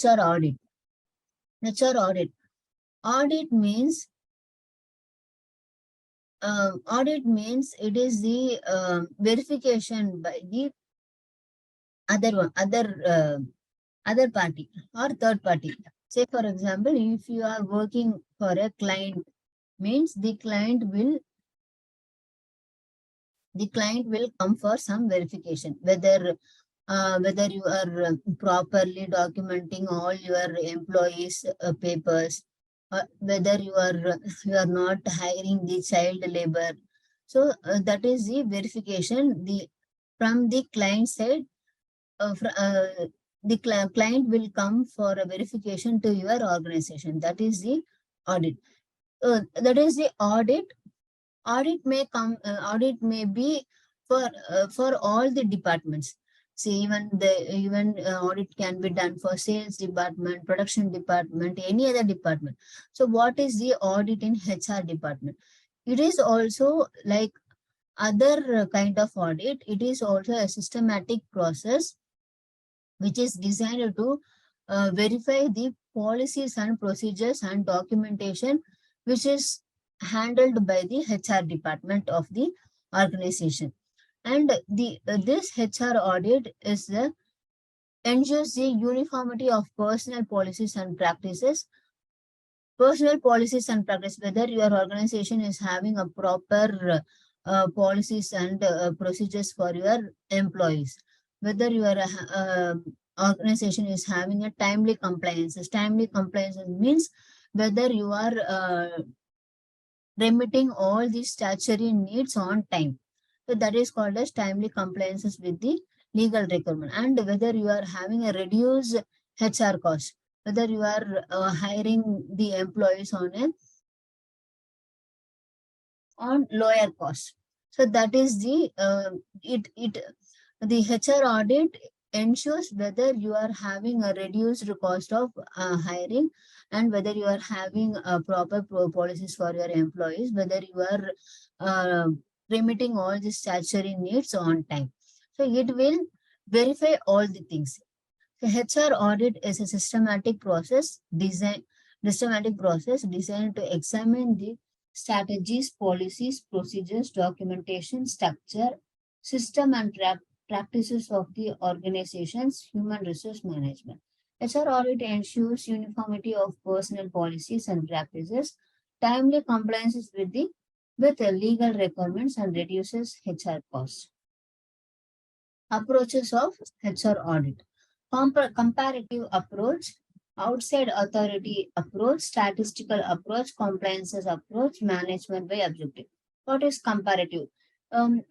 HR audit. HR audit. Audit means it is the verification by the other party or third party. Say for example, if you are working for a client, means the client will come for some verification, whether you are properly documenting all your employees' papers, whether you are not hiring the child labor. So that is the verification from the client side. The client will come for a verification to your organization. That is the audit. That is the audit. Audit may be for all the departments. See, even audit can be done for sales department, production department, any other department. So what is the audit in HR department? It is also like other kind of audit. It is also a systematic process which is designed to verify the policies and procedures and documentation which is handled by the HR department of the organization. And this HR audit ensures the uniformity of personnel policies and practices. Personnel policies and practice, whether your organization is having a proper policies and procedures for your employees, whether your organization is having a timely compliance. Timely compliance means whether you are remitting all the statutory needs on time. So that is called as timely compliances with the legal requirement. And whether you are having a reduced HR cost, whether you are hiring the employees on lower cost. So that is the HR audit ensures whether you are having a reduced cost of hiring, and whether you are having proper policies for your employees, whether you are remitting all the statutory needs on time. So it will verify all the things. So HR audit is a systematic process designed to examine the strategies, policies, procedures, documentation, structure, system and practices of the organization's human resource management. HR audit ensures uniformity of personnel policies and practices, timely compliances with the legal requirements, and reduces HR costs. Approaches of HR audit. Comparative approach, outside authority approach, statistical approach, compliances approach, management by objective. What is comparative?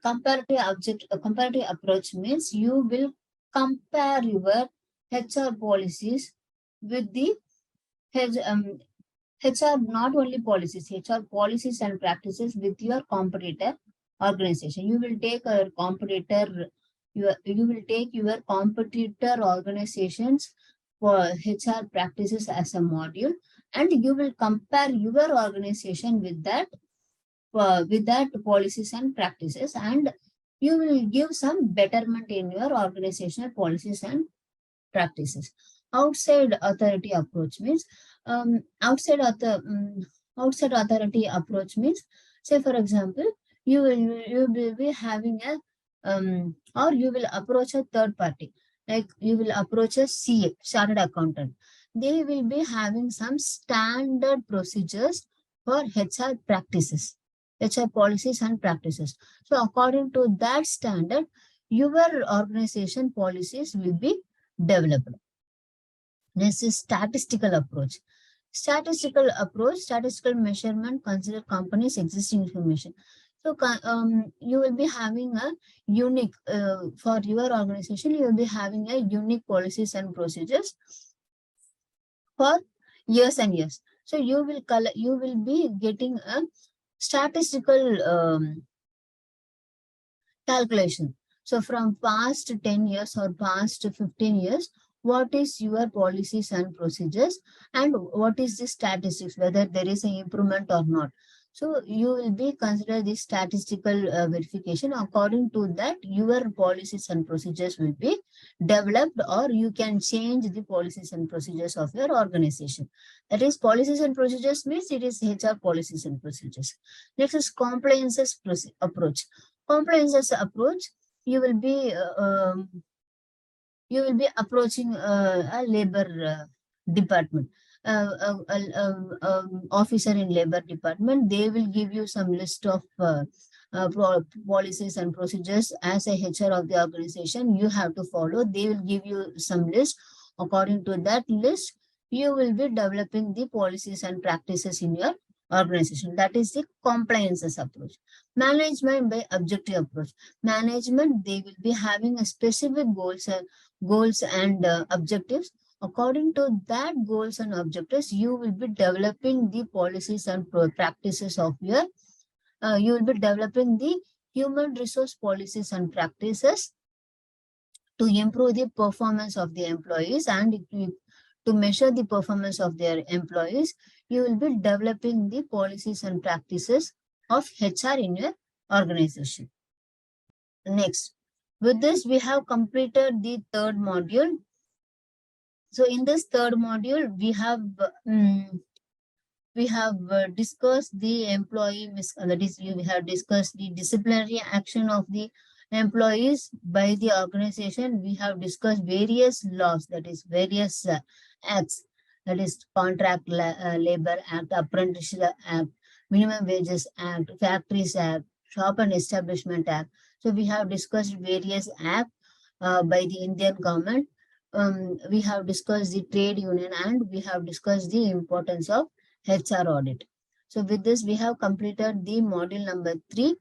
Comparative approach means you will compare your HR policies with the HR, not only policies, HR policies and practices with your competitor organization. You will take a competitor, you will take your competitor organizations for HR practices as a module, and you will compare your organization with that policies and practices, and you will give some betterment in your organizational policies and practices. Outside authority approach means outside authority approach means, say for example, you will be having a or you will approach a third party, like you will approach a CA, chartered accountant. They will be having some standard procedures for HR practices, HR policies and practices. So according to that standard, your organization policies will be developed. This is statistical approach. Statistical measurement consider company's existing information. So you will be having a unique, for your organization, you will be having a unique policies and procedures for years and years. So you will be getting a statistical calculation. So from past 10 years or past 15 years, what is your policies and procedures, and what is the statistics, whether there is an improvement or not. So you will be consider the statistical verification. According to that, your policies and procedures will be developed, or you can change the policies and procedures of your organization. That is, policies and procedures means it is HR policies and procedures. Next is compliances approach. Compliances approach, you will be approaching a labor department, officer in labor department. They will give you some list of policies and procedures. As a HR of the organization, you have to follow. They will give you some list. According to that list, you will be developing the policies and practices in your organization. That is the compliances approach. Management by objective approach. Management, they will be having a specific goals and objectives. According to that goals and objectives, you will be developing the policies and practices of your, you will be developing the human resource policies and practices to improve the performance of the employees, and to measure the performance of their employees. You will be developing the policies and practices of HR in your organization. Next, with this, we have completed the third module. So in this third module, we have discussed the employee that is, we have discussed the disciplinary action of the employees by the organization. We have discussed various laws, that is various acts, that is Contract Labor Act, Apprenticeship Act, Minimum Wages Act, Factories Act, Shop and Establishment Act. So we have discussed various acts by the Indian government. We have discussed the trade union, and we have discussed the importance of HR audit. So with this, we have completed the module number 3.